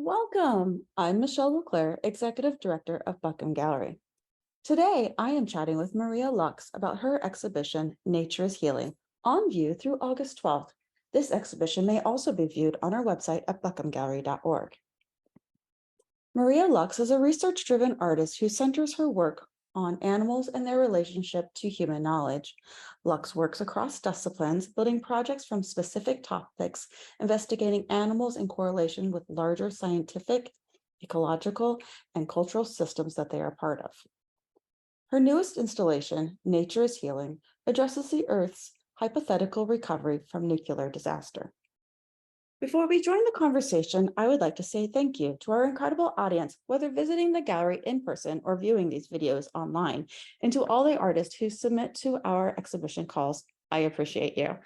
Welcome. I'm Michele Leclaire, Executive Director of Buckham Gallery. Today, I am chatting with Maria Lux about her exhibition, Nature is Healing, on view through August 12th. This exhibition may also be viewed on our website at buckhamgallery.org. Maria Lux is a research-driven artist who centers her work on animals and their relationship to human knowledge. Lux works across disciplines, building projects from specific topics, investigating animals in correlation with larger scientific, ecological, and cultural systems that they are part of. Her newest installation, Nature is Healing, addresses the Earth's hypothetical recovery from nuclear disaster. Before we join the conversation, I would like to say thank you to our incredible audience, whether visiting the gallery in person or viewing these videos online, and to all the artists who submit to our exhibition calls. I appreciate you.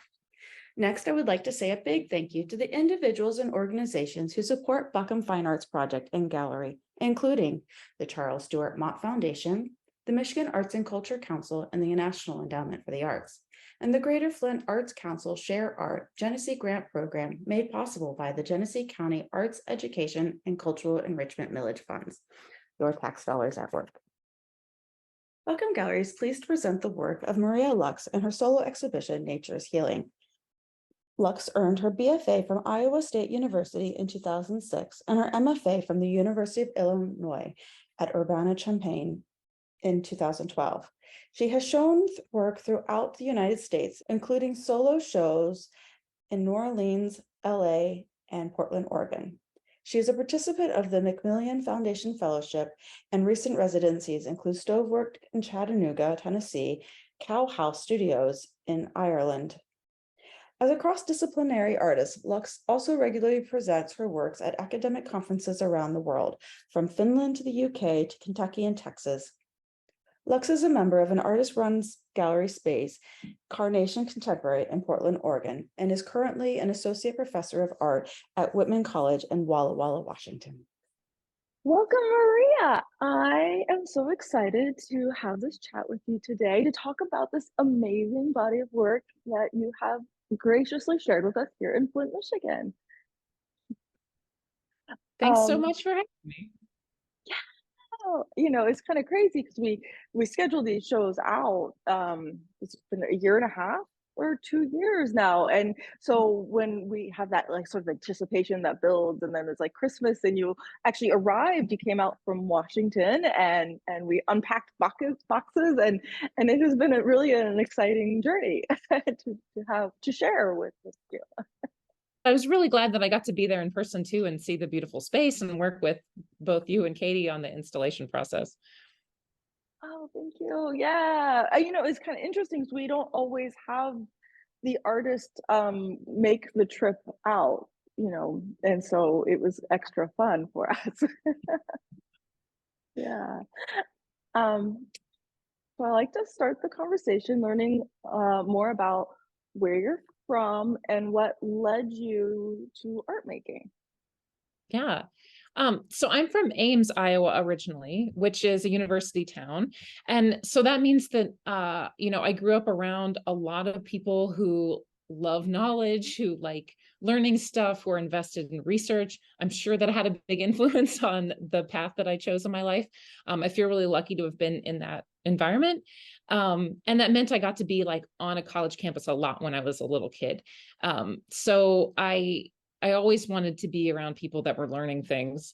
Next, I would like to say a big thank you to the individuals and organizations who support Buckham Fine Arts Project and Gallery, including the Charles Stewart Mott Foundation, the Michigan Arts and Culture Council, and the National Endowment for the Arts, and the Greater Flint Arts Council Share Art Genesee Grant Program made possible by the Genesee County Arts Education and Cultural Enrichment Millage Funds. Your tax dollars at work. Buckham Gallery is pleased to present the work of Maria Lux and her solo exhibition, Nature is Healing. Lux earned her BFA from Iowa State University in 2006 and her MFA from the University of Illinois at Urbana-Champaign in 2012. She has shown work throughout the United States, including solo shows in New Orleans, LA, and Portland, Oregon. She is a participant of the Macmillan Foundation Fellowship, and recent residencies include Stovework in Chattanooga, Tennessee, Cow House Studios in Ireland. As a cross-disciplinary artist, Lux also regularly presents her works at academic conferences around the world, from Finland to the UK to Kentucky and Texas. Lux is a member of an artist-run gallery space, Carnation Contemporary in Portland, Oregon, and is currently an associate professor of art at Whitman College in Walla Walla, Washington. Welcome, Maria. I am so excited to have this chat with you today to talk about this amazing body of work that you have graciously shared with us here in Flint, Michigan. Thanks so much for having me. It's kind of crazy because we schedule these shows out. It's been a year and a half or 2 years now, and so when we have that like sort of anticipation that builds, and then it's like Christmas, and you actually arrived. You came out from Washington, and we unpacked boxes, and it has been really an exciting journey to share with you. I was really glad that I got to be there in person too and see the beautiful space and work with both you and Katie on the installation process. Oh, thank you. Yeah. It's kind of interesting because we don't always have the artist make the trip out, and so it was extra fun for us. Yeah. So I like to start the conversation learning more about where you're from and what led you to art making. Yeah. So I'm from Ames, Iowa originally, which is a university town. And so that means that, I grew up around a lot of people who love knowledge, who like learning stuff, who are invested in research. I'm sure that had a big influence on the path that I chose in my life. I feel really lucky to have been in that environment. And that meant I got to be like on a college campus a lot when I was a little kid. So I always wanted to be around people that were learning things.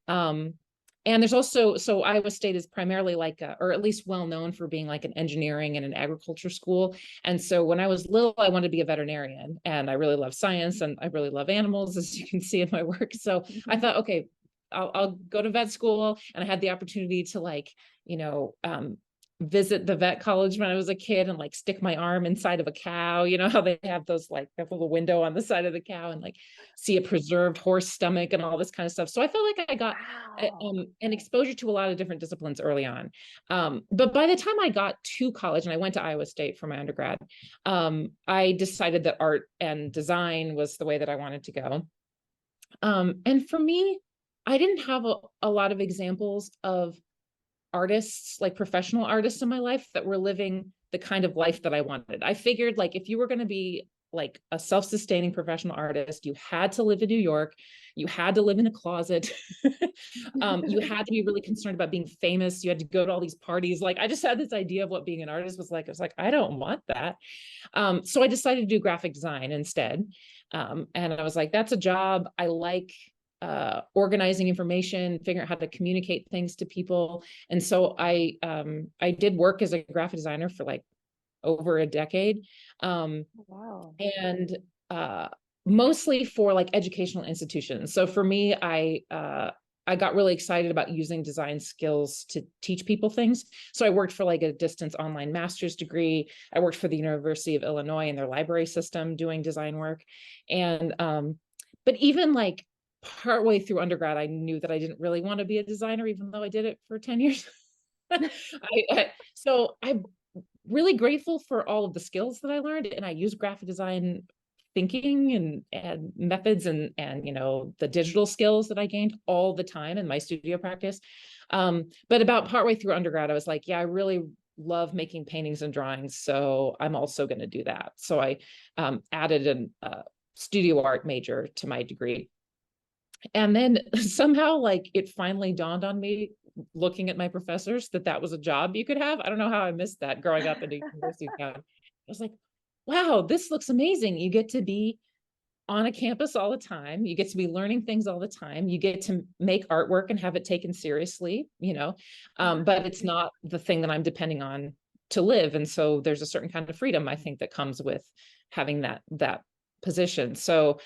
And there's also, so Iowa State is primarily like, or at least well known for being like an engineering and an agriculture school. And so when I was little, I wanted to be a veterinarian, and I really love science and I really love animals, as you can see in my work. So I thought, okay, I'll go to vet school. And I had the opportunity to visit the vet college when I was a kid and like stick my arm inside of a cow, how they have those like that little window on the side of the cow and like see a preserved horse stomach and all this kind of stuff. So I felt like I got an exposure to a lot of different disciplines early on. But by the time I got to college and I went to Iowa State for my undergrad, I decided that art and design was the way that I wanted to go. And for me, I didn't have a lot of examples of artists, like professional artists in my life that were living the kind of life that I wanted. I figured like if you were going to be like a self-sustaining professional artist. You had to live in New York. You had to live in a closet. You had to be really concerned about being famous. You had to go to all these parties. Like, I just had this idea of what being an artist was like. I was like, I don't want that. So I decided to do graphic design instead. And I was like, that's a job. I like organizing information, figuring out how to communicate things to people. And so I did work as a graphic designer for like over a decade. Wow. And mostly for like educational institutions. So for me, I got really excited about using design skills to teach people things. So I worked for like a distance online master's degree. I worked for the University of Illinois in their library system doing design work. And but even like partway through undergrad, I knew that I didn't really want to be a designer, even though I did it for 10 years. So I'm really grateful for all of the skills that I learned, and I use graphic design thinking and methods and you know, the digital skills that I gained all the time in my studio practice. But about partway through undergrad, I was like, yeah, I really love making paintings and drawings, so I'm also going to do that. So I added a studio art major to my degree. And then somehow, like, it finally dawned on me, looking at my professors, that that was a job you could have. I don't know how I missed that growing up in a university town. I was like, wow, this looks amazing. You get to be on a campus all the time. You get to be learning things all the time. You get to make artwork and have it taken seriously, you know, but it's not the thing that I'm depending on to live. And so there's a certain kind of freedom, I think, that comes with having that position. So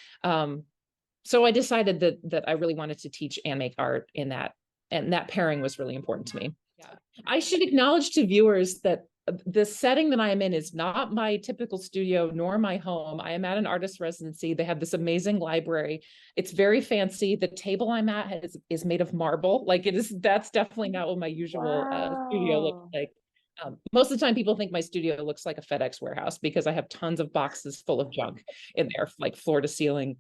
so I decided that I really wanted to teach and make art in that, and that pairing was really important to me. Yeah. I should acknowledge to viewers that the setting that I am in is not my typical studio nor my home. I am at an artist residency. They have this amazing library. It's very fancy. The table I'm at is made of marble. Like, it is, that's definitely not what my usual studio looks Wow. like. Most of the time people think my studio looks like a FedEx warehouse because I have tons of boxes full of junk in there, like floor to ceiling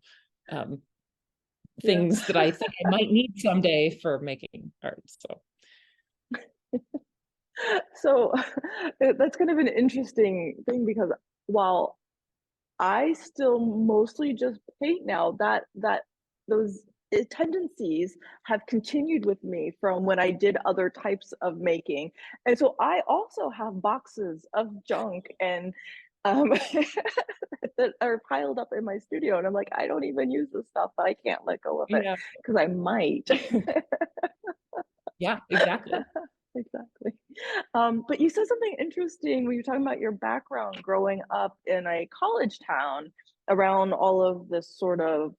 things that I think I might need someday for making art. So So that's kind of an interesting thing, because while I still mostly just paint now, that those tendencies have continued with me from when I did other types of making. And so I also have boxes of junk and um that are piled up in my studio, and I'm like, I don't even use this stuff, but I can't let go of it yeah, because I might. yeah, exactly. Exactly. But you said something interesting when you're talking about your background growing up in a college town around all of this sort of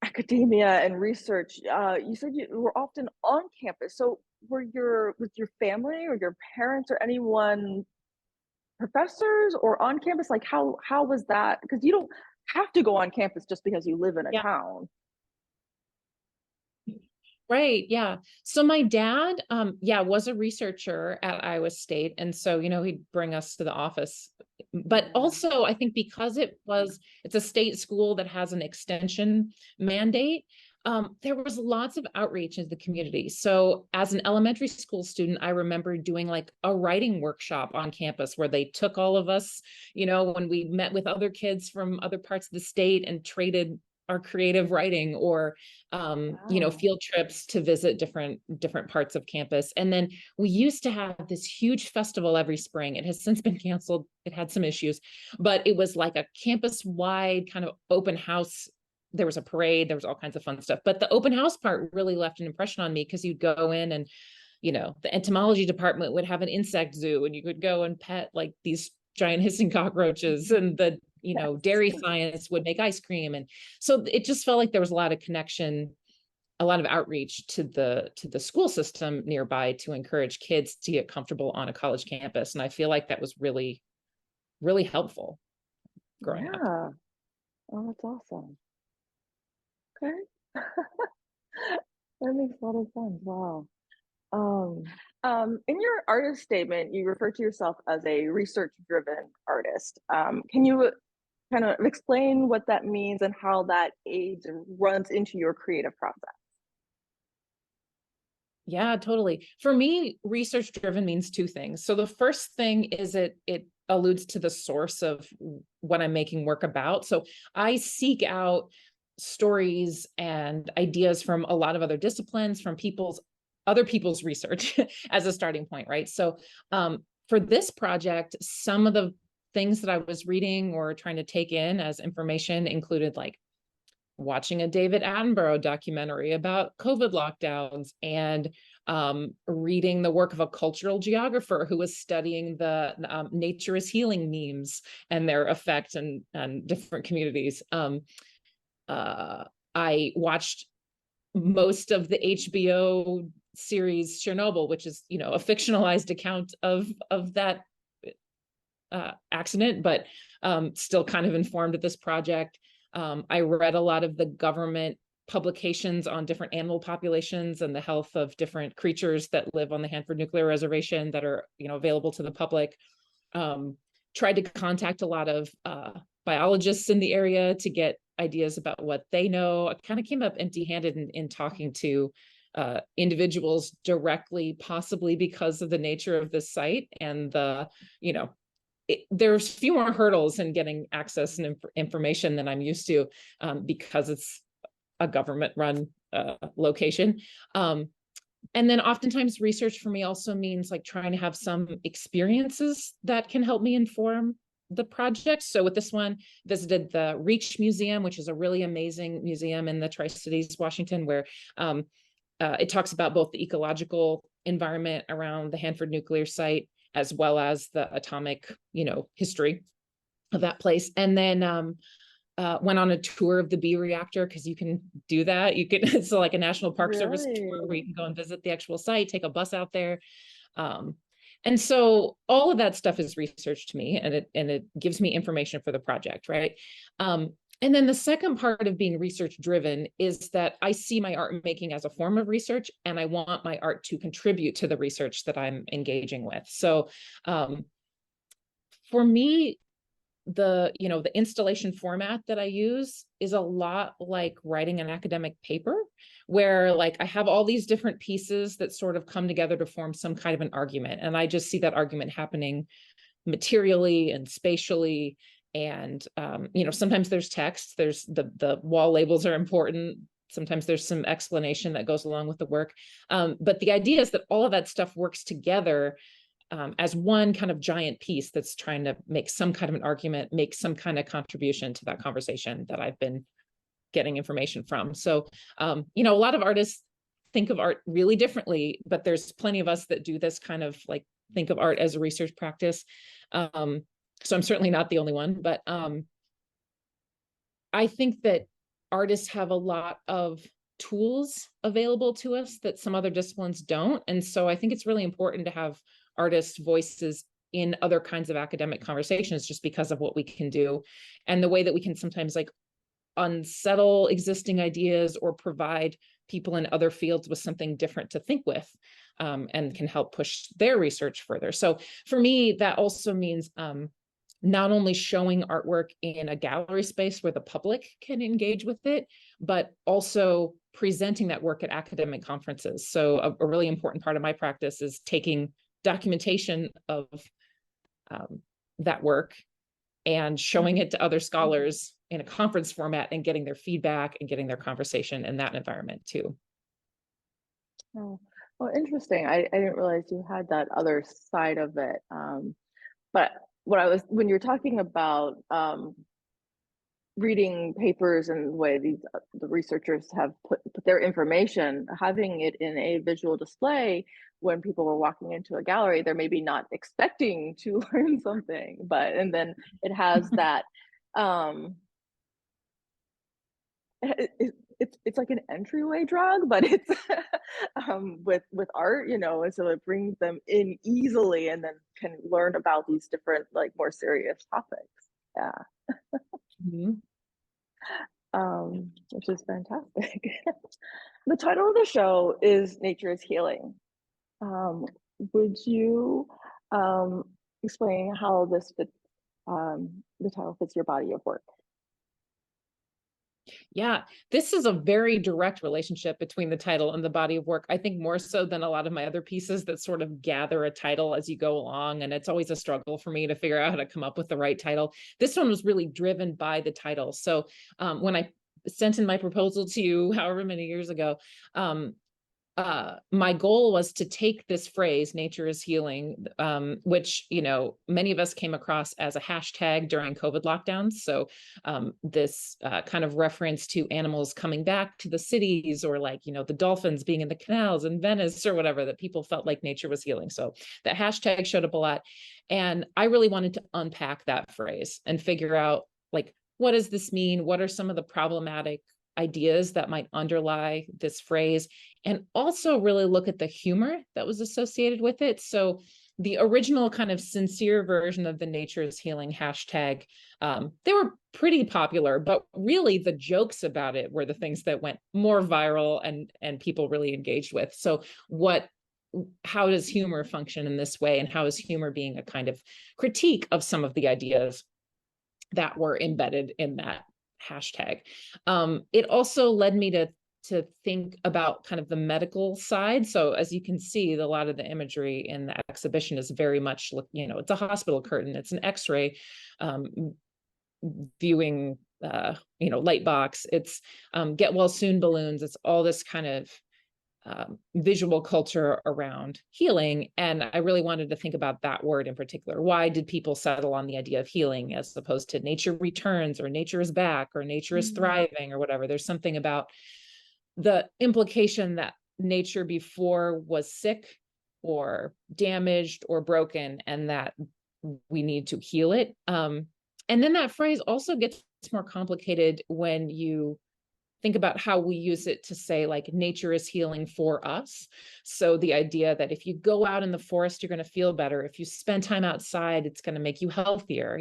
academia and research. You said you were often on campus. So with your family or your parents or anyone professors or on campus? Like, how was that? Because you don't have to go on campus just because you live in a Yeah. town. Right. Yeah. So my dad, yeah, was a researcher at Iowa State. And so, you know, he'd bring us to the office. But also, I think because it's a state school that has an extension mandate, there was lots of outreach into the community. So as an elementary school student, I remember doing like a writing workshop on campus where they took all of us, you know, when we met with other kids from other parts of the state and traded our creative writing, or you know, Wow. field trips to visit different parts of campus. And then we used to have this huge festival every spring. It has since been canceled. It had some issues, but it was like a campus wide kind of open house. There was a parade, there was all kinds of fun stuff, but the open house part really left an impression on me, because you'd go in and, you know, the entomology department would have an insect zoo and you could go and pet like these giant hissing cockroaches, and the, you know, Yes. dairy science would make ice cream. And so it just felt like there was a lot of connection, a lot of outreach to the school system nearby to encourage kids to get comfortable on a college campus. And I feel like that was really, really helpful growing up. Yeah. Oh, that's awesome. Okay. That makes a lot of sense. Wow. Um, in your artist statement, you refer to yourself as a research-driven artist. Can you kind of explain what that means and how that aids and runs into your creative process? Yeah, totally. For me, research driven means two things. So the first thing is it alludes to the source of what I'm making work about. So I seek out stories and ideas from a lot of other disciplines, from other people's research as a starting point, right? So for this project, some of the things that I was reading or trying to take in as information included like watching a David Attenborough documentary about COVID lockdowns, and reading the work of a cultural geographer who was studying the nature is healing memes and their effect on different communities. I watched most of the HBO series Chernobyl, which is, you know, a fictionalized account of that accident, but still kind of informed of this project. I read a lot of the government publications on different animal populations and the health of different creatures that live on the Hanford Nuclear Reservation that are, you know, available to the public. Tried to contact a lot of biologists in the area to get ideas about what they know. I kind of came up empty-handed in talking to individuals directly, possibly because of the nature of this site and the, you know, there's few more hurdles in getting access and information than I'm used to, because it's a government-run location. And then oftentimes research for me also means like trying to have some experiences that can help me inform the project. So with this one, visited the Reach Museum, which is a really amazing museum in the Tri-Cities, Washington, where it talks about both the ecological environment around the Hanford nuclear site, as well as the atomic, you know, history of that place. And then went on a tour of the B reactor, because you can do that. You can, it's like a National Park Service tour where you can go and visit the actual site, take a bus out there. And so all of that stuff is research to me, and it gives me information for the project, right? And then the second part of being research driven is that I see my art making as a form of research, and I want my art to contribute to the research that I'm engaging with. So for me, the installation format that I use is a lot like writing an academic paper, where like I have all these different pieces that sort of come together to form some kind of an argument. And I just see that argument happening materially and spatially. And sometimes there's text, there's the wall labels are important. Sometimes there's some explanation that goes along with the work. But the idea is that all of that stuff works together as one kind of giant piece that's trying to make some kind of an argument, make some kind of contribution to that conversation that I've been getting information from. So, a lot of artists think of art really differently, but there's plenty of us that do this kind of like think of art as a research practice. So I'm certainly not the only one, but I think that artists have a lot of tools available to us that some other disciplines don't. And so I think it's really important to have artists' voices in other kinds of academic conversations, just because of what we can do and the way that we can sometimes like unsettle existing ideas or provide people in other fields with something different to think with, and can help push their research further. So for me, that also means not only showing artwork in a gallery space where the public can engage with it, but also presenting that work at academic conferences. So a really important part of my practice is taking documentation of that work and showing it to other scholars in a conference format and getting their feedback and getting their conversation in that environment too. Oh, well, interesting. I didn't realize you had that other side of it. But when you're talking about reading papers and the way the researchers have put their information, having it in a visual display when people were walking into a gallery, they're maybe not expecting to learn something, and then it has that it's like an entryway drug, but it's with art, and so it brings them in easily and then can learn about these different like more serious topics. Yeah. Mm-hmm. Which is fantastic. The title of the show is Nature is Healing. Would you explain how this fits, the title fits your body of work? Yeah, this is a very direct relationship between the title and the body of work. I think more so than a lot of my other pieces that sort of gather a title as you go along. And it's always a struggle for me to figure out how to come up with the right title. This one was really driven by the title. So when I sent in my proposal to you, however many years ago, my goal was to take this phrase, nature is healing, which, many of us came across as a hashtag during COVID lockdowns. So this kind of reference to animals coming back to the cities, or like, the dolphins being in the canals in Venice or whatever, that people felt like nature was healing. So that hashtag showed up a lot. And I really wanted to unpack that phrase and figure out, like, what does this mean? What are some of the problematic ideas that might underlie this phrase, and also really look at the humor that was associated with it. So the original kind of sincere version of the nature is healing hashtag, they were pretty popular, but really the jokes about it were the things that went more viral and people really engaged with. So how does humor function in this way? And how is humor being a kind of critique of some of the ideas that were embedded in that hashtag? It also led me to think about kind of the medical side. So as you can see, a lot of the imagery in the exhibition is very much, it's a hospital curtain, it's an X-ray viewing, light box, it's get well soon balloons, it's all this kind of visual culture around healing. And I really wanted to think about that word in particular. Why did people settle on the idea of healing as opposed to nature returns, or nature is back, or nature is thriving, or whatever? There's something about the implication that nature before was sick or damaged or broken, and that we need to heal it. And then that phrase also gets more complicated when you think about how we use it to say, like, nature is healing for us. So the idea that if you go out in the forest, you're going to feel better. If you spend time outside, it's going to make you healthier,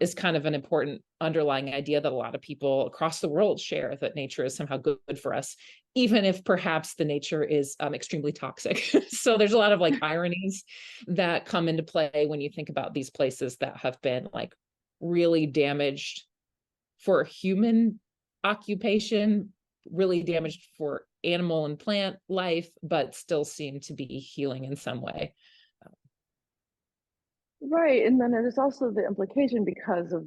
is kind of an important underlying idea that a lot of people across the world share, that nature is somehow good for us, even if perhaps the nature is extremely toxic. So there's a lot of like ironies that come into play when you think about these places that have been like really damaged for human occupation, really damaged for animal and plant life, but still seem to be healing in some way. Right. And then there's also the implication because of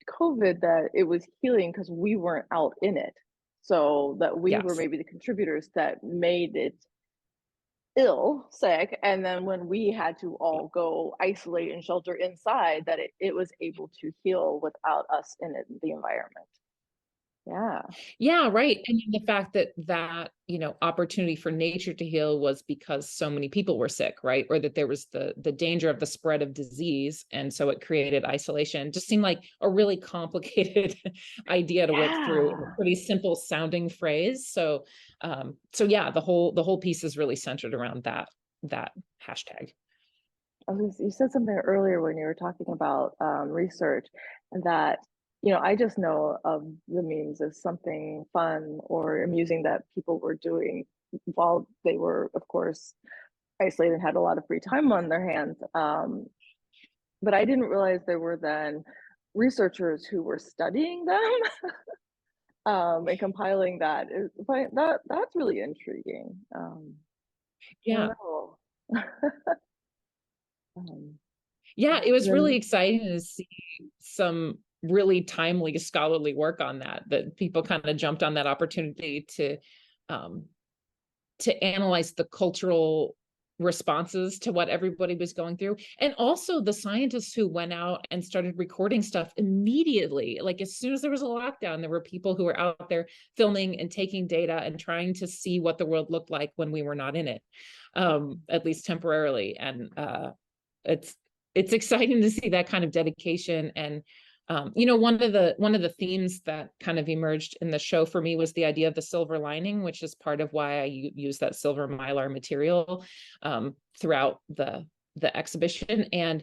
COVID that it was healing because we weren't out in it. So that we were Yes. maybe the contributors that made it sick. And then when we had to all go isolate and shelter inside, that it was able to heal without us in it, the environment. Yeah. Yeah, right. And the fact that opportunity for nature to heal was because so many people were sick, right? Or that there was the danger of the spread of disease, and so it created isolation. Just seemed like a really complicated idea to work through in a pretty simple sounding phrase. So yeah, the whole piece is really centered around that hashtag. You said something earlier when you were talking about research, and that I just know of the memes as something fun or amusing that people were doing while they were, of course, isolated and had a lot of free time on their hands. But I didn't realize there were then researchers who were studying them and compiling that. But that's really intriguing. Yeah. Um, Yeah, it was really then, exciting to see some really timely scholarly work on that people kind of jumped on that opportunity um, to analyze the cultural responses to what everybody was going through. And also the scientists who went out and started recording stuff immediately. Like as soon as there was a lockdown, there were people who were out there filming and taking data and trying to see what the world looked like when we were not in it, at least temporarily. And it's exciting to see that kind of dedication. And one of the themes that kind of emerged in the show for me was the idea of the silver lining, which is part of why I use that silver mylar material throughout the exhibition. And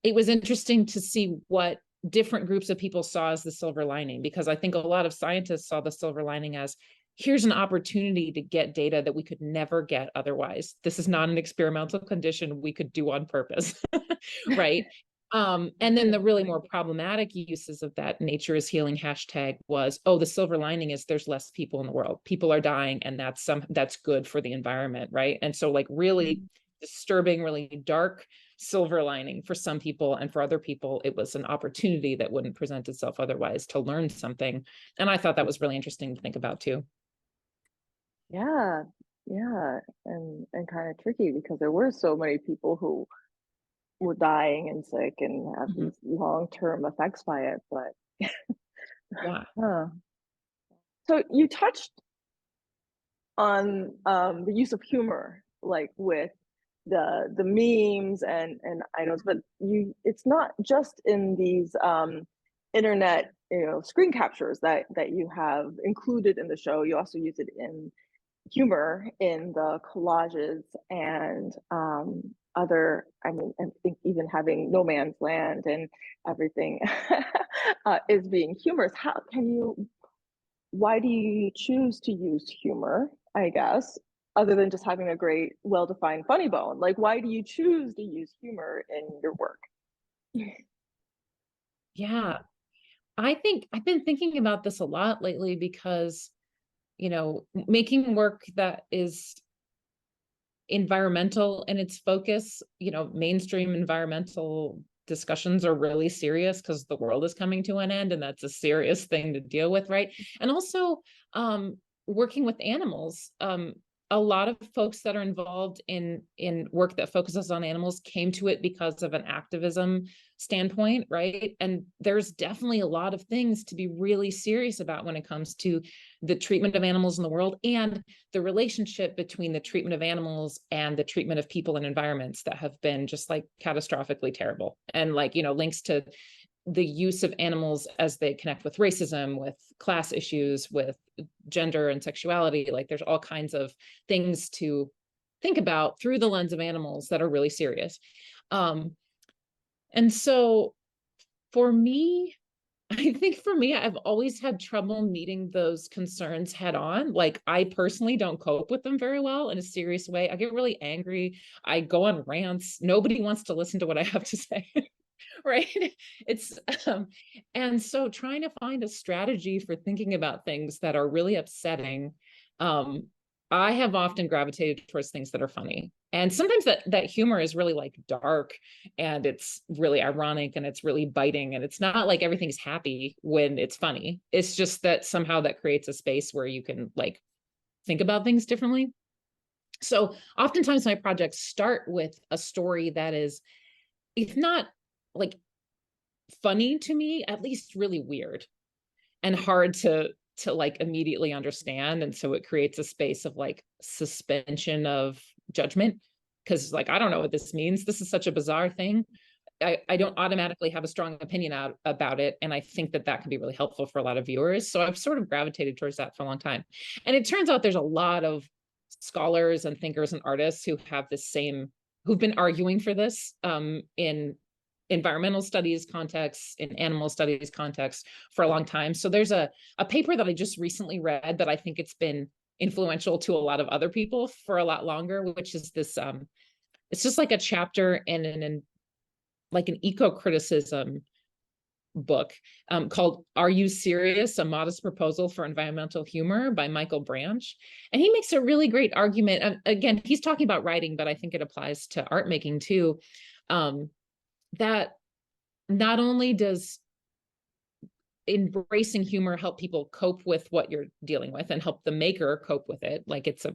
it was interesting to see what different groups of people saw as the silver lining, because I think a lot of scientists saw the silver lining as, here's an opportunity to get data that we could never get otherwise. This is not an experimental condition we could do on purpose, right? And then the really more problematic uses of that nature is healing hashtag was, oh, the silver lining is there's less people in the world. People are dying, and that's good for the environment, right? And so like really disturbing, really dark silver lining for some people, and for other people, it was an opportunity that wouldn't present itself otherwise to learn something. And I thought that was really interesting to think about too. Yeah, yeah, and kind of tricky because there were so many people who were dying and sick and have Mhm. these long-term effects by it. But Yeah. huh. So you touched on the use of humor, like with the memes and items, but it's not just in these internet, screen captures that you have included in the show. You also use it in humor in the collages and other, I mean, I think even having no man's land and everything is being humorous. Why do you choose to use humor, I guess, other than just having a great, well-defined funny bone? Like, why do you choose to use humor in your work? Yeah. I think I've been thinking about this a lot lately because, making work that is environmental in its focus, mainstream environmental discussions are really serious because the world is coming to an end, and that's a serious thing to deal with, right? And also working with animals. A lot of folks that are involved in work that focuses on animals came to it because of an activism standpoint, right? And there's definitely a lot of things to be really serious about when it comes to the treatment of animals in the world, and the relationship between the treatment of animals and the treatment of people and environments that have been just like catastrophically terrible, and like links to the use of animals as they connect with racism, with class issues, with gender and sexuality. Like there's all kinds of things to think about through the lens of animals that are really serious. And so for me, I think for me, I've always had trouble meeting those concerns head on. Like, I personally don't cope with them very well in a serious way. I get really angry. I go on rants. Nobody wants to listen to what I have to say. Right. It's, and so trying to find a strategy for thinking about things that are really upsetting. Um, I have often gravitated towards things that are funny. And sometimes that humor is really like dark, and it's really ironic, and it's really biting, and it's not like everything's happy when it's funny. It's just that somehow that creates a space where you can like think about things differently. So oftentimes my projects start with a story that is, if not like funny to me, at least really weird and hard to like immediately understand. And so it creates a space of like suspension of judgment, because like I don't know what this means. This is such a bizarre thing. I don't automatically have a strong opinion about it. And I think that can be really helpful for a lot of viewers. So I've sort of gravitated towards that for a long time. And it turns out there's a lot of scholars and thinkers and artists who've been arguing for this in environmental studies contexts, in animal studies context for a long time. So there's a paper that I just recently read that I think it's been influential to a lot of other people for a lot longer, which is this, it's just like a chapter in like an eco-criticism book called Are You Serious? A Modest Proposal for Environmental Humor by Michael Branch. And he makes a really great argument. Again, he's talking about writing, but I think it applies to art making too. That not only does embracing humor help people cope with what you're dealing with and help the maker cope with it, like it's a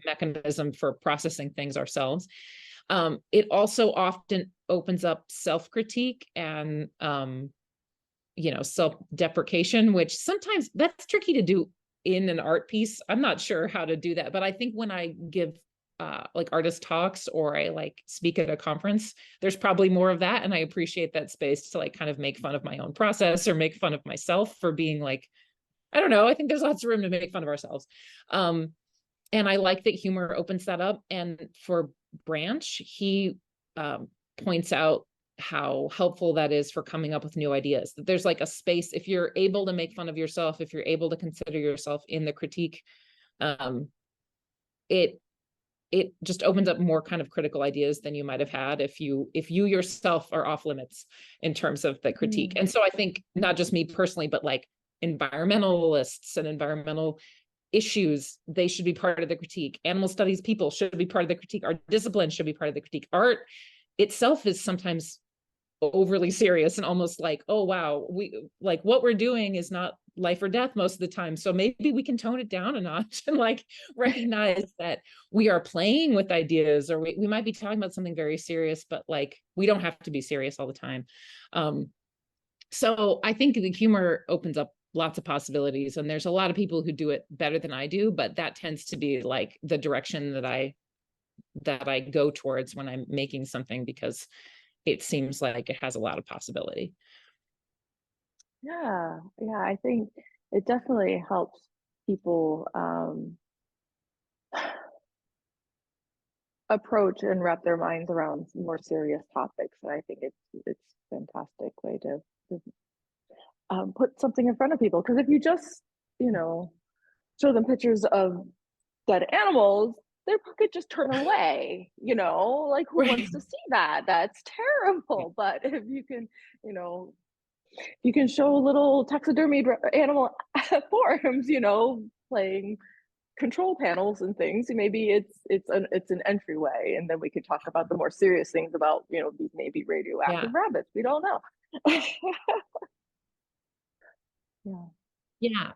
mechanism for processing things ourselves. It also often opens up self-critique and self-deprecation, which sometimes that's tricky to do in an art piece. I'm not sure how to do that, but I think when I give like artist talks or I like speak at a conference, there's probably more of that. And I appreciate that space to like kind of make fun of my own process or make fun of myself for being like, I don't know, I think there's lots of room to make fun of ourselves. And I like that humor opens that up. And for Branch, he points out how helpful that is for coming up with new ideas. That there's like a space, if you're able to make fun of yourself, if you're able to consider yourself in the critique, it it just opens up more kind of critical ideas than you might have had if you yourself are off limits in terms of the critique. And so I think not just me personally, but like environmentalists and environmental issues, they should be part of the critique. Animal studies people should be part of the critique. Our discipline should be part of the critique. Art itself is sometimes overly serious and almost like, oh wow, we like what we're doing is not life or death most of the time, so maybe we can tone it down a notch and like recognize that we are playing with ideas, or we might be talking about something very serious, but like we don't have to be serious all the time. So I think the humor opens up lots of possibilities, and there's a lot of people who do it better than I do, but that tends to be like the direction that I go towards when I'm making something, because it seems like it has a lot of possibility. Yeah, I think it definitely helps people approach and wrap their minds around more serious topics. And I think it's a fantastic way to put something in front of people. Because if you just, show them pictures of dead animals, they could just turn away, like who wants to see that? That's terrible. But if you can, you can show little taxidermied animal forms, playing control panels and things, maybe it's an entryway, and then we can talk about the more serious things about, these maybe radioactive rabbits. We don't know. Yeah,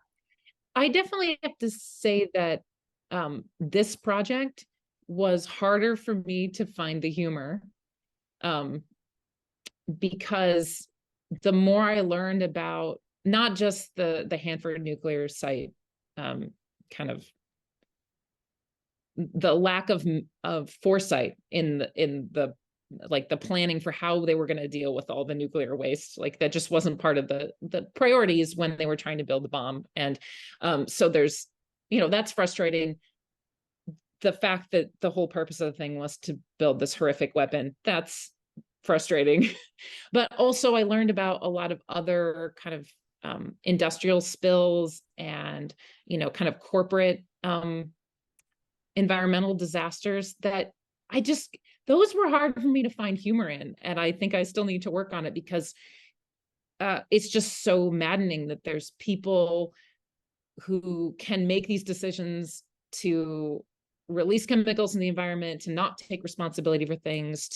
I definitely have to say that this project was harder for me to find the humor, because the more I learned about not just the Hanford nuclear site, kind of the lack of foresight in the like the planning for how they were going to deal with all the nuclear waste, like that just wasn't part of the priorities when they were trying to build the bomb. And so there's, that's frustrating. The fact that the whole purpose of the thing was to build this horrific weapon, that's frustrating. But also I learned about a lot of other kind of industrial spills and, kind of corporate environmental disasters that those were hard for me to find humor in. And I think I still need to work on it, because it's just so maddening that there's people who can make these decisions to release chemicals in the environment, to not take responsibility for things,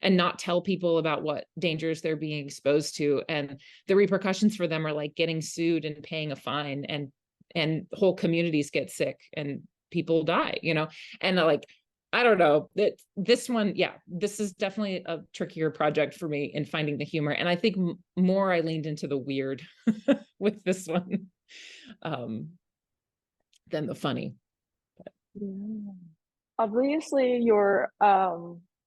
and not tell people about what dangers they're being exposed to. And the repercussions for them are like getting sued and paying a fine, and whole communities get sick and people die, and like, I don't know, that this one, this is definitely a trickier project for me in finding the humor. And I think more I leaned into the weird with this one than the funny. Yeah. Obviously, your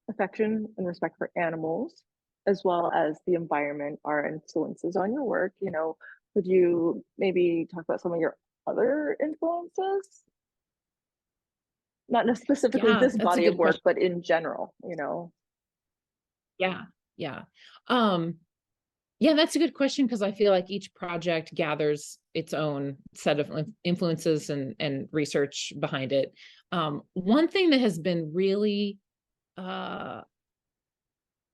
affection and respect for animals, as well as the environment, are influences on your work. Could you maybe talk about some of your other influences? Not specifically this body of work, but in general, Yeah. Yeah, that's a good question, because I feel like each project gathers its own set of influences and research behind it. One thing that has been really,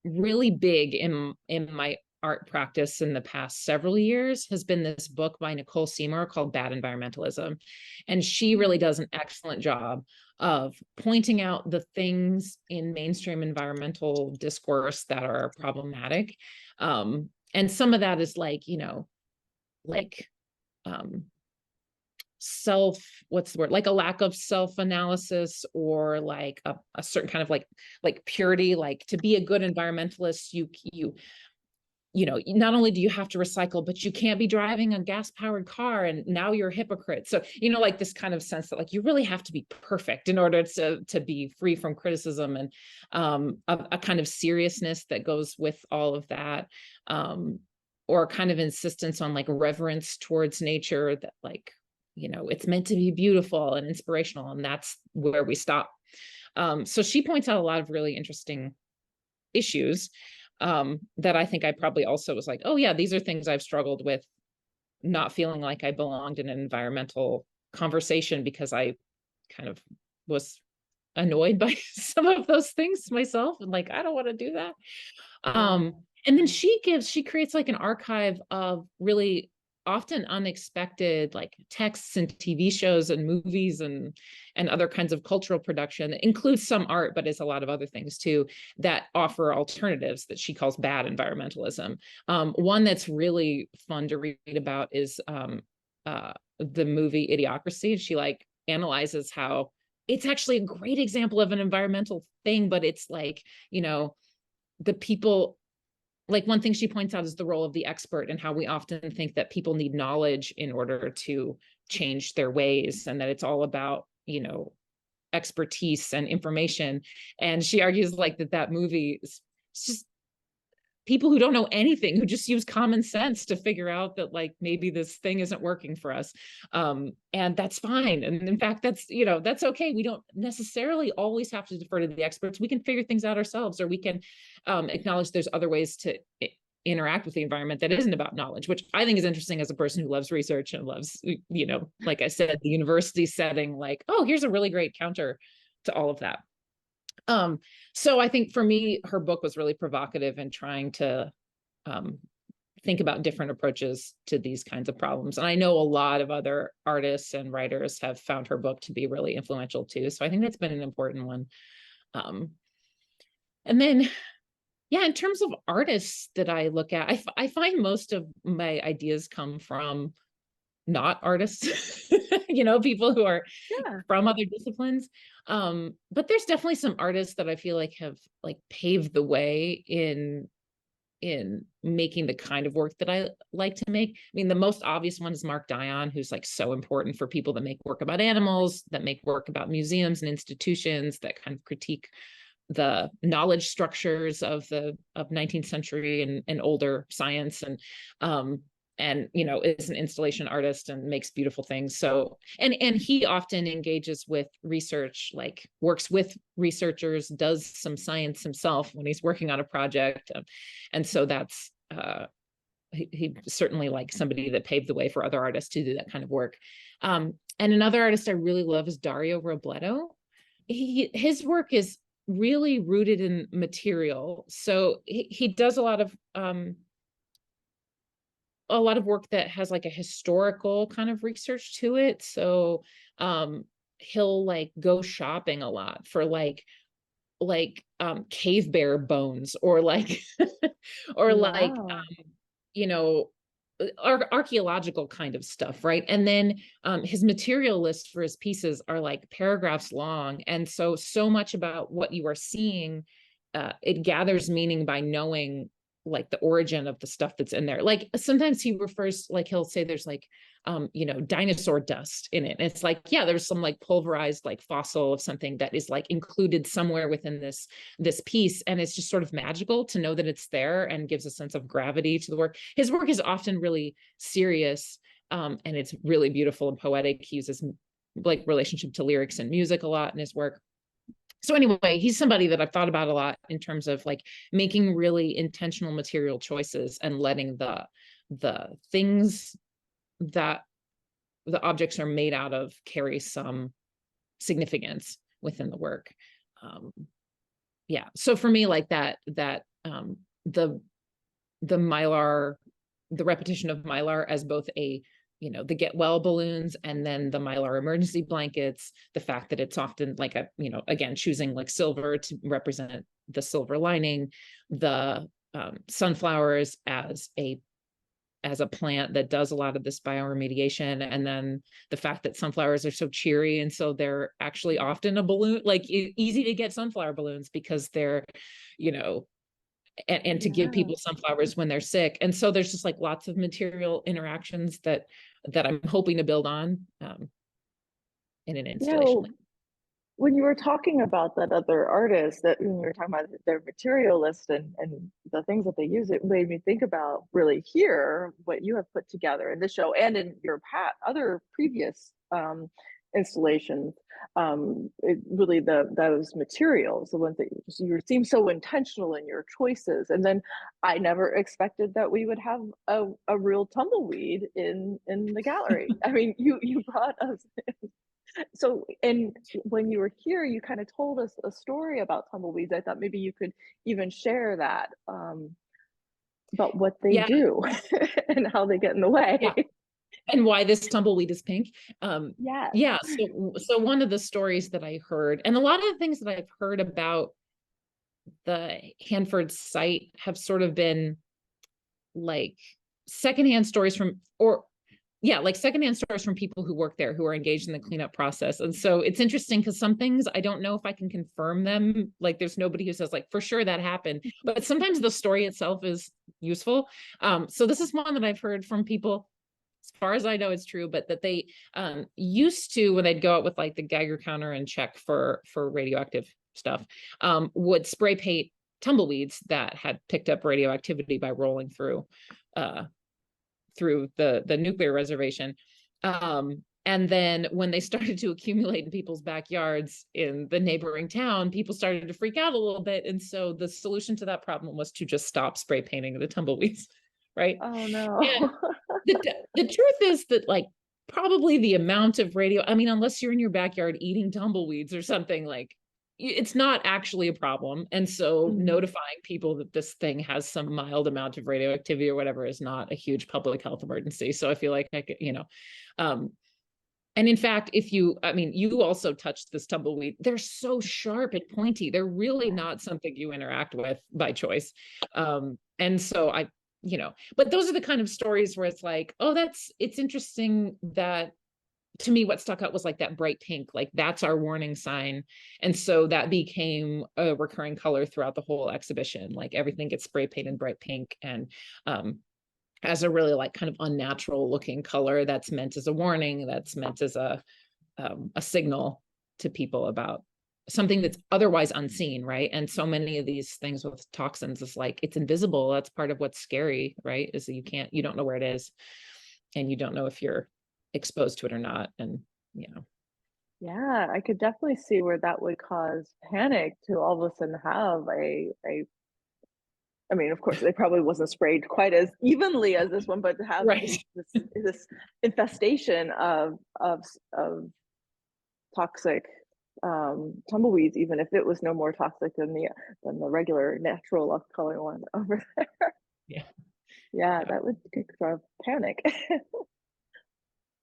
really big in my art practice in the past several years has been this book by Nicole Seymour called Bad Environmentalism. And she really does an excellent job of pointing out the things in mainstream environmental discourse that are problematic. And some of that is like, what's the word, like a lack of self-analysis, or like a certain kind of like purity. Like, to be a good environmentalist, not only do you have to recycle, but you can't be driving a gas-powered car, and now you're a hypocrite. So, like this kind of sense that like you really have to be perfect in order to be free from criticism, and a kind of seriousness that goes with all of that, or kind of insistence on like reverence towards nature, that like, it's meant to be beautiful and inspirational, and that's where we stop. So she points out a lot of really interesting issues that I think I probably also was like, oh yeah, these are things I've struggled with, not feeling like I belonged in an environmental conversation, because I kind of was annoyed by some of those things myself, and like, I don't want to do that. And then she creates like an archive of really often unexpected like texts and TV shows and movies and other kinds of cultural production that includes some art, but is a lot of other things too, that offer alternatives that she calls bad environmentalism. One that's really fun to read about is the movie Idiocracy. She like analyzes how it's actually a great example of an environmental thing, but it's like, you know, the people, like one thing she points out is the role of the expert and how we often think that people need knowledge in order to change their ways, and that it's all about, you know, expertise and information. And she argues like that movie is just people who don't know anything, who just use common sense to figure out that like maybe this thing isn't working for us. And that's fine. And in fact, that's, you know, that's okay. We don't necessarily always have to defer to the experts. We can figure things out ourselves, or we can acknowledge there's other ways to interact with the environment that isn't about knowledge, which I think is interesting as a person who loves research and loves, you know, like I said, the university setting, like, oh, here's a really great counter to all of that. So I think for me, her book was really provocative in trying to think about different approaches to these kinds of problems. And I know a lot of other artists and writers have found her book to be really influential too. So I think that's been an important one. And then, yeah, in terms of artists that I look at, I find most of my ideas come from not artists, you know, people who are from other disciplines. But there's definitely some artists that I feel like have like paved the way in making the kind of work that I like to make. I mean, the most obvious one is Mark Dion, who's like so important for people that make work about animals, that make work about museums and institutions, that kind of critique the knowledge structures of 19th century and older science, and you know, is an installation artist and makes beautiful things. So and he often engages with research, like works with researchers, does some science himself when he's working on a project. And so that's he certainly like somebody that paved the way for other artists to do that kind of work. And another artist I really love is Dario Robledo. His work is really rooted in material. So he does a lot of work that has like a historical kind of research to it. So he'll like go shopping a lot for like cave bear bones, or like or like you know, archaeological kind of stuff, right? And then his material list for his pieces are like paragraphs long, and so much about what you are seeing, it gathers meaning by knowing like the origin of the stuff that's in there. Like sometimes he refers, like he'll say there's like you know, dinosaur dust in it, and it's like, yeah, there's some like pulverized like fossil of something that is like included somewhere within this piece, and it's just sort of magical to know that it's there and gives a sense of gravity to the work. His work is often really serious, and it's really beautiful and poetic. He uses like relationship to lyrics and music a lot in his work. So anyway, he's somebody that I've thought about a lot in terms of like making really intentional material choices and letting the things that the objects are made out of carry some significance within the work. Yeah. So for me, like the Mylar, the repetition of Mylar as both a, you know, the get well balloons and then the Mylar emergency blankets, the fact that it's often like a, you know, again, choosing like silver to represent the silver lining, the sunflowers as a plant that does a lot of this bioremediation, and then the fact that sunflowers are so cheery, and so they're actually often a balloon, like easy to get sunflower balloons because they're, you know, and to give people sunflowers when they're sick. And so there's just like lots of material interactions that I'm hoping to build on in an installation. Yeah, when you were talking about that other artist, that when you were talking about their material list and the things that they use, it made me think about really here what you have put together in this show and in your other previous installations. Really those materials, the ones that you seem so intentional in your choices. And then I never expected that we would have a real tumbleweed in the gallery. I mean, you brought us So, and when you were here, you kind of told us a story about tumbleweeds. I thought maybe you could even share that, about what they Yeah, do and how they get in the way. yeah. And why this tumbleweed is pink. Yes. Yeah, so one of the stories that I heard, and a lot of the things that I've heard about the Hanford site have sort of been like secondhand stories from, or yeah, like secondhand stories from people who work there, who are engaged in the cleanup process. And so it's interesting because some things I don't know if I can confirm them. Like there's nobody who says like for sure that happened, but sometimes the story itself is useful. So this is one that I've heard from people, as far as I know it's true, but that they used to, when they'd go out with like the Geiger counter and check for radioactive stuff, would spray paint tumbleweeds that had picked up radioactivity by rolling through the nuclear reservation. And then when they started to accumulate in people's backyards in the neighboring town, people started to freak out a little bit. And so the solution to that problem was to just stop spray painting the tumbleweeds, right? Oh And no. the truth is that like probably the amount of radio, I mean, unless you're in your backyard eating tumbleweeds or something, like it's not actually a problem. And so Mm. notifying people that this thing has some mild amount of radioactivity or whatever is not a huge public health emergency. So I feel like I could, and in fact, I mean, you also touched this tumbleweed. They're so sharp and pointy. They're really not something you interact with by choice. And so but those are the kind of stories where it's like, oh, it's interesting that, to me, what stuck out was like that bright pink, like that's our warning sign. And so that became a recurring color throughout the whole exhibition. Like everything gets spray painted bright pink, and as a really like kind of unnatural looking color that's meant as a warning, that's meant as a signal to people about something that's otherwise unseen, right? And so many of these things with toxins is like it's invisible. That's part of what's scary, right? Is that you don't know where it is, and you don't know if you're exposed to it or not. And Yeah, I could definitely see where that would cause panic to all of a sudden have a I mean, of course, they probably wasn't sprayed quite as evenly as this one, but to have right. this infestation of toxic tumbleweeds, even if it was no more toxic than the regular natural color one over there. Yeah. Yeah, that would drive panic.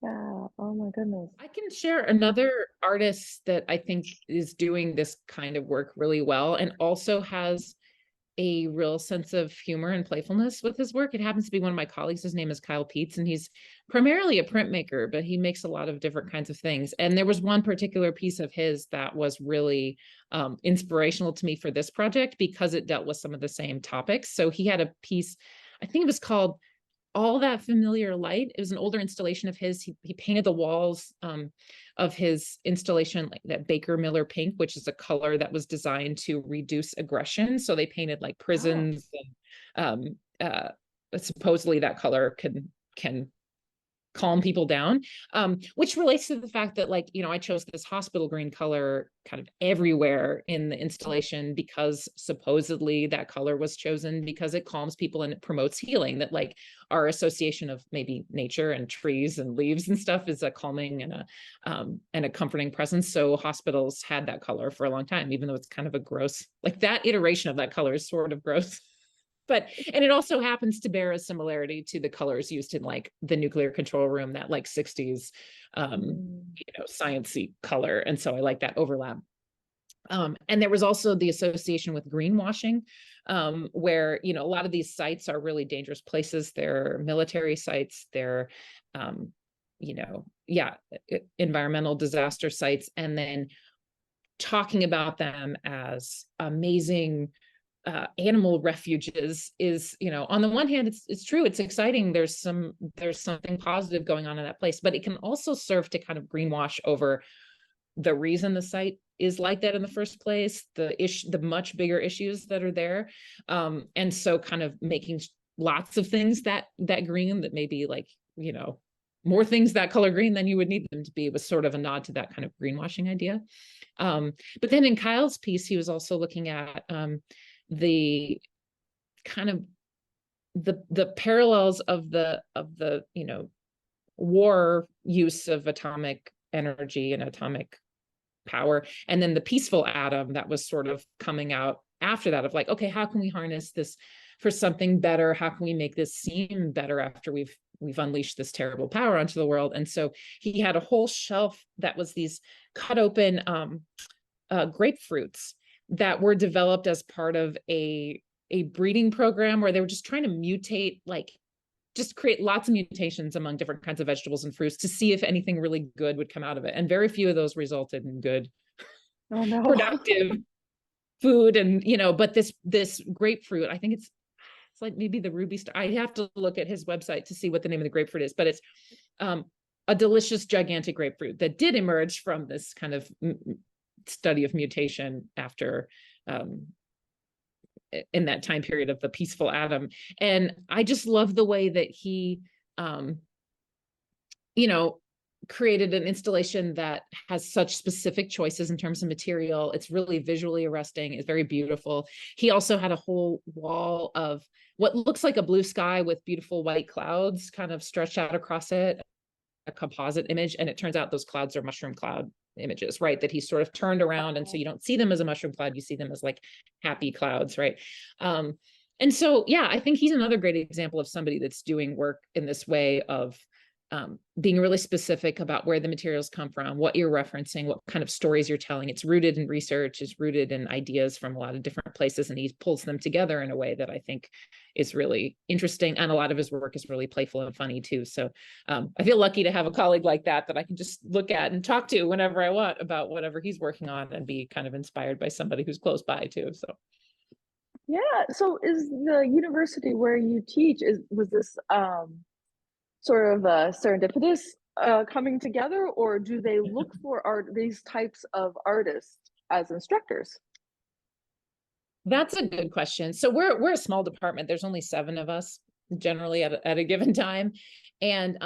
Yeah. Oh my goodness. I can share another artist that I think is doing this kind of work really well and also has a real sense of humor and playfulness with his work. It happens to be one of my colleagues. His name is Kyle Peets, and he's primarily a printmaker, but he makes a lot of different kinds of things. And there was one particular piece of his that was really inspirational to me for this project because it dealt with some of the same topics. So he had a piece, I think it was called All That Familiar Light. It was an older installation of his. He painted the walls of his installation like that Baker Miller pink, which is a color that was designed to reduce aggression. So they painted like Oh. prisons, and supposedly that color can calm people down, which relates to the fact that, like, I chose this hospital green color kind of everywhere in the installation because supposedly that color was chosen because it calms people and it promotes healing. That like our association of maybe nature and trees and leaves and stuff is a calming and a comforting presence. So hospitals had that color for a long time, even though it's kind of a gross, like that iteration of that color is sort of gross. And it also happens to bear a similarity to the colors used in like the nuclear control room, that like 60s, sciencey color. And so I like that overlap. And there was also the association with greenwashing, where, a lot of these sites are really dangerous places. They're military sites, they're, environmental disaster sites. And then talking about them as amazing animal refuges is, on the one hand, it's true, it's exciting, there's something positive going on in that place, but it can also serve to kind of greenwash over the reason the site is like that in the first place, the much bigger issues that are there, and so kind of making lots of things that green, that maybe like more things that color green than you would need them to be, was sort of a nod to that kind of greenwashing idea. But then in Kyle's piece, he was also looking at the kind of the parallels of the war use of atomic energy and atomic power. And then the peaceful atom that was sort of coming out after that, of like, okay, how can we harness this for something better? How can we make this seem better after we've unleashed this terrible power onto the world? And so he had a whole shelf that was these cut open grapefruits that were developed as part of a breeding program where they were just trying to mutate, like just create lots of mutations among different kinds of vegetables and fruits to see if anything really good would come out of it. And very few of those resulted in good, Oh no. productive food. And, you know, but this grapefruit, I think it's like maybe the ruby star. I have to look at his website to see what the name of the grapefruit is, but it's a delicious, gigantic grapefruit that did emerge from this kind of study of mutation after in that time period of the peaceful atom. And I just love the way that he, you know, created an installation that has such specific choices in terms of material. It's really visually arresting. It's very beautiful. He also had a whole wall of what looks like a blue sky with beautiful white clouds kind of stretched out across it, a composite image. And it turns out those clouds are mushroom cloud images, right? That he sort of turned around. And so you don't see them as a mushroom cloud, you see them as like happy clouds, right? And so, yeah, I think he's another great example of somebody that's doing work in this way of being really specific about where the materials come from, what you're referencing, what kind of stories you're telling. It's rooted in research, it's rooted in ideas from a lot of different places, and he pulls them together in a way that I think is really interesting. And a lot of his work is really playful and funny too. So I feel lucky to have a colleague like that I can just look at and talk to whenever I want about whatever he's working on, and be kind of inspired by somebody who's close by too. So Yeah. So is the university where you teach, was this sort of serendipitous coming together, or do they look for these types of artists as instructors? that's a good question. So we're a small department. There's only 7 of us generally at a given time. And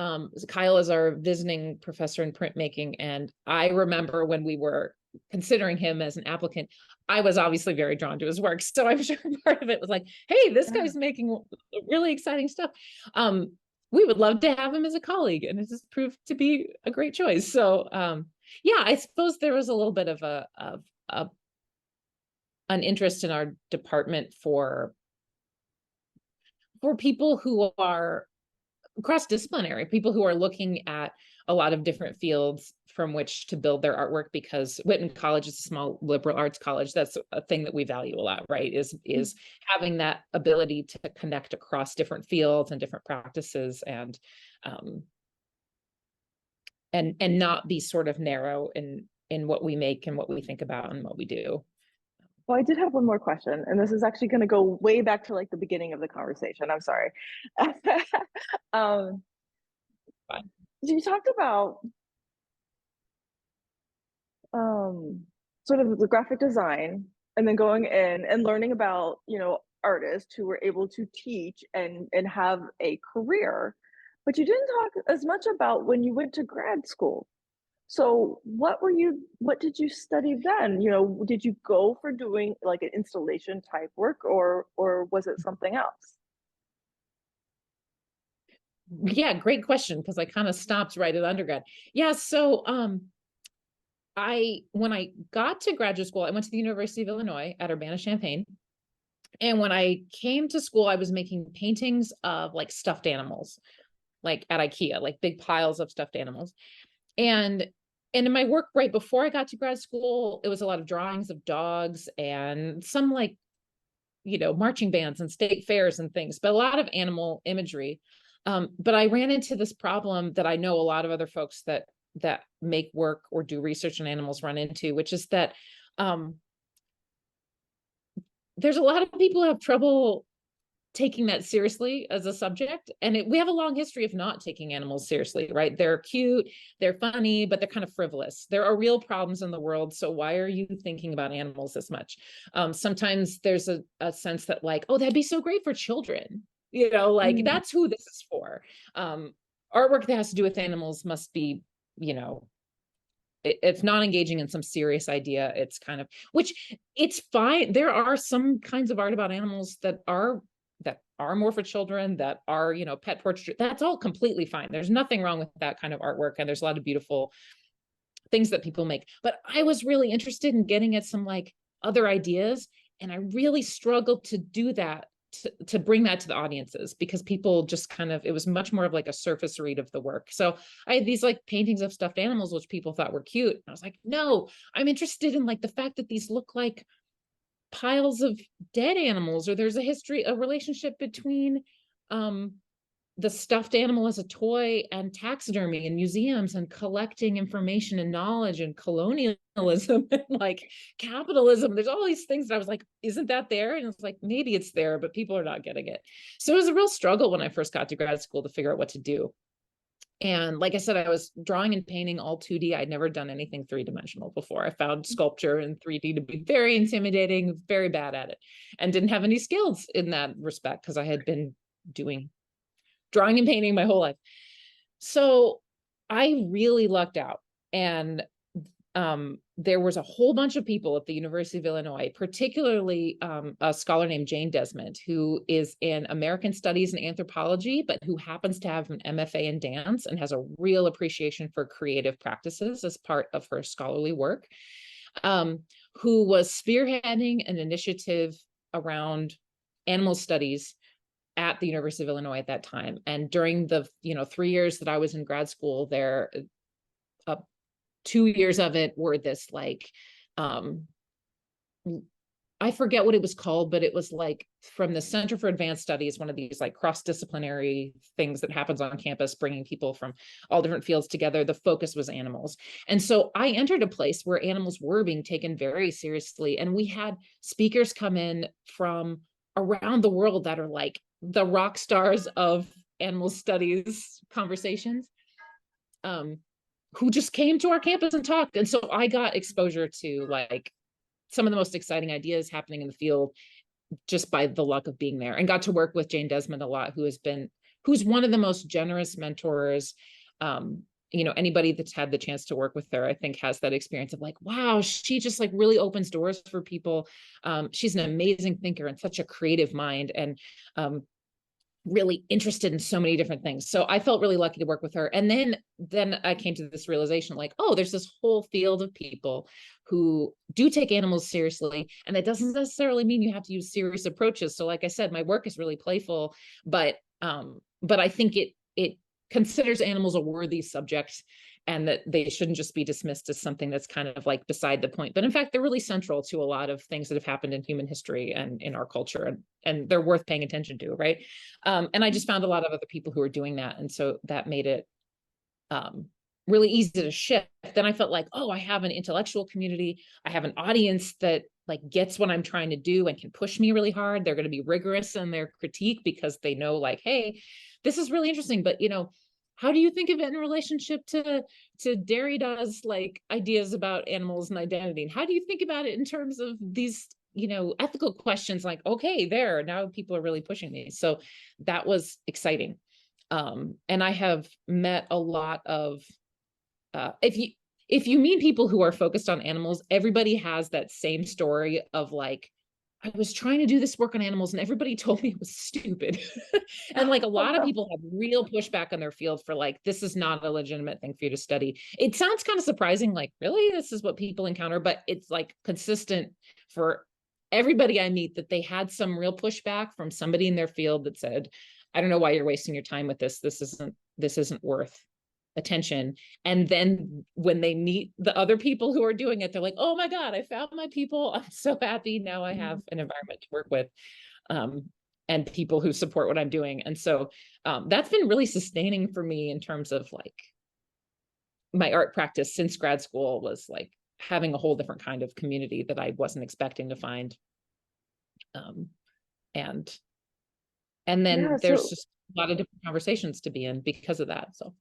Kyle is our visiting professor in printmaking. And I remember when we were considering him as an applicant, I was obviously very drawn to his work. So I'm sure part of it was like, hey, this guy's making really exciting stuff. We would love to have him as a colleague, and it just proved to be a great choice. So yeah, I suppose there was a little bit of an interest in our department for people who are cross-disciplinary, people who are looking at a lot of different fields from which to build their artwork, because Whitman College is a small liberal arts college. That's a thing that we value a lot, right? Is having that ability to connect across different fields and different practices, and not be sort of narrow in what we make and what we think about and what we do. Well, I did have one more question, and this is actually going to go way back to like the beginning of the conversation. I'm sorry. Fine. You talked about sort of the graphic design, and then going in and learning about, you know, artists who were able to teach and have a career, but you didn't talk as much about when you went to grad school. So what did you study then? You know, did you go for doing like an installation type work, or was it something else? Yeah, great question, because I kind of stopped right at undergrad. Yeah, so when I got to graduate school, I went to the University of Illinois at Urbana-Champaign. And when I came to school, I was making paintings of like stuffed animals, like at IKEA, like big piles of stuffed animals. And in my work right before I got to grad school, it was a lot of drawings of dogs and some like, you know, marching bands and state fairs and things, but a lot of animal imagery. But I ran into this problem that I know a lot of other folks that make work or do research on animals run into, which is that there's a lot of people who have trouble taking that seriously as a subject. And we have a long history of not taking animals seriously, right? They're cute, they're funny, but they're kind of frivolous. There are real problems in the world. So why are you thinking about animals this much? Sometimes there's a sense that like, oh, that'd be so great for children. You know, like that's who this is for. Artwork that has to do with animals must be, you know, it's not engaging in some serious idea. It's kind of, which it's fine. There are some kinds of art about animals that are more for children, that are, you know, pet portraiture. That's all completely fine. There's nothing wrong with that kind of artwork. And there's a lot of beautiful things that people make. But I was really interested in getting at some like other ideas. And I really struggled to do that, to bring that to the audiences, because people just kind of, it was much more of like a surface read of the work. So I had these like paintings of stuffed animals, which people thought were cute. And I was like, no, I'm interested in like the fact that these look like piles of dead animals, or there's a history, a relationship between the stuffed animal as a toy and taxidermy and museums and collecting information and knowledge and colonialism and like capitalism. There's all these things that I was like, isn't that there? And it's like, maybe it's there, but people are not getting it. So it was a real struggle when I first got to grad school to figure out what to do. And like I said, I was drawing and painting all 2D. I'd never done anything three-dimensional before. I found sculpture in 3D to be very intimidating, very bad at it, and didn't have any skills in that respect because I had been doing drawing and painting my whole life. So I really lucked out. And there was a whole bunch of people at the University of Illinois, particularly a scholar named Jane Desmond, who is in American Studies and Anthropology, but who happens to have an MFA in dance and has a real appreciation for creative practices as part of her scholarly work, who was spearheading an initiative around animal studies at the University of Illinois at that time. And during the 3 years that I was in grad school there, 2 years of it were this like, I forget what it was called, but it was like from the Center for Advanced Studies, one of these like cross-disciplinary things that happens on campus, bringing people from all different fields together. The focus was animals. And so I entered a place where animals were being taken very seriously. And we had speakers come in from around the world that are like the rock stars of animal studies conversations, who just came to our campus and talked. And so I got exposure to like some of the most exciting ideas happening in the field just by the luck of being there, and got to work with Jane Desmond a lot, who's one of the most generous mentors. Anybody that's had the chance to work with her, I think, has that experience of like, wow, she just like really opens doors for people. She's an amazing thinker and such a creative mind, and really interested in so many different things. So I felt really lucky to work with her. And then I came to this realization, like, oh, there's this whole field of people who do take animals seriously. And that doesn't necessarily mean you have to use serious approaches. So like I said, my work is really playful, but I think it considers animals a worthy subject, and that they shouldn't just be dismissed as something that's kind of like beside the point. But in fact, they're really central to a lot of things that have happened in human history and in our culture, and they're worth paying attention to, right? And I just found a lot of other people who are doing that. And so that made it really easy to shift. Then I felt like, oh, I have an intellectual community. I have an audience that like gets what I'm trying to do and can push me really hard. They're going to be rigorous in their critique because they know like, hey, this is really interesting, but how do you think of it in relationship to Derrida's like ideas about animals and identity? And how do you think about it in terms of these, ethical questions? Like, okay, now people are really pushing these. So that was exciting. And I have met a lot of, if you meet people who are focused on animals, everybody has that same story of like, I was trying to do this work on animals and everybody told me it was stupid. And like a lot of people have real pushback on their field for like, this is not a legitimate thing for you to study. It sounds kind of surprising, like, really, this is what people encounter, but it's like consistent for everybody I meet, that they had some real pushback from somebody in their field that said, I don't know why you're wasting your time with this. This isn't worth attention. And then when they meet the other people who are doing it, they're like, oh my God, I found my people. I'm so happy. Now I have an environment to work with, and people who support what I'm doing. And so that's been really sustaining for me in terms of like my art practice since grad school, was like having a whole different kind of community that I wasn't expecting to find. And then there's just a lot of different conversations to be in because of that. So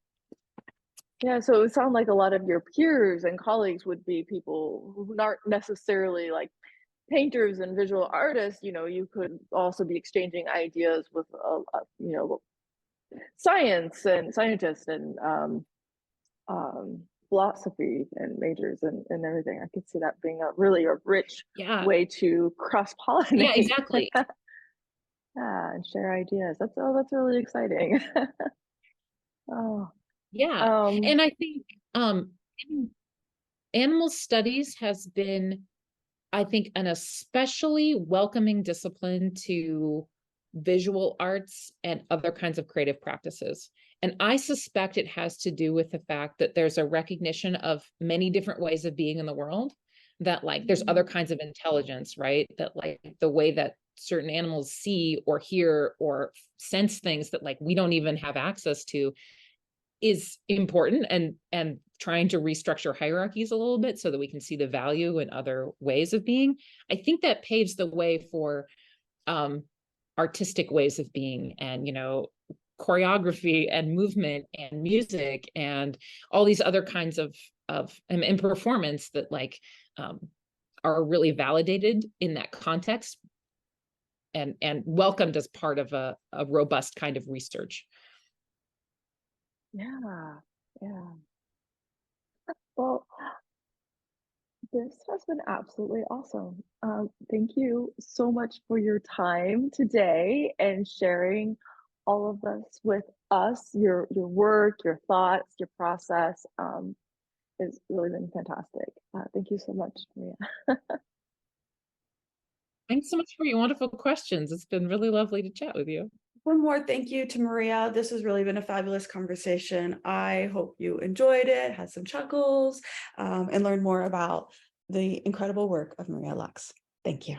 yeah, so it sounds like a lot of your peers and colleagues would be people who aren't necessarily like painters and visual artists. You could also be exchanging ideas with science and scientists and philosophy and majors and everything. I could see that being a rich way to cross-pollinate. Yeah, exactly. Yeah, and share ideas. That's really exciting. Oh. Yeah. And I think animal studies has been, I think, an especially welcoming discipline to visual arts and other kinds of creative practices. And I suspect it has to do with the fact that there's a recognition of many different ways of being in the world, that like there's other kinds of intelligence, right? That like the way that certain animals see or hear or sense things that like we don't even have access to is important, and trying to restructure hierarchies a little bit so that we can see the value in other ways of being. I think that paves the way for artistic ways of being, and choreography and movement and music and all these other kinds of and performance that like are really validated in that context and welcomed as part of a robust kind of research. Yeah, yeah. Well, this has been absolutely awesome. Thank you so much for your time today and sharing all of this with us, your work, your thoughts, your process. It's really been fantastic. Thank you so much, Maria. Thanks so much for your wonderful questions. It's been really lovely to chat with you. One more thank you to Maria. This has really been a fabulous conversation. I hope you enjoyed it, had some chuckles, and learned more about the incredible work of Maria Lux. Thank you.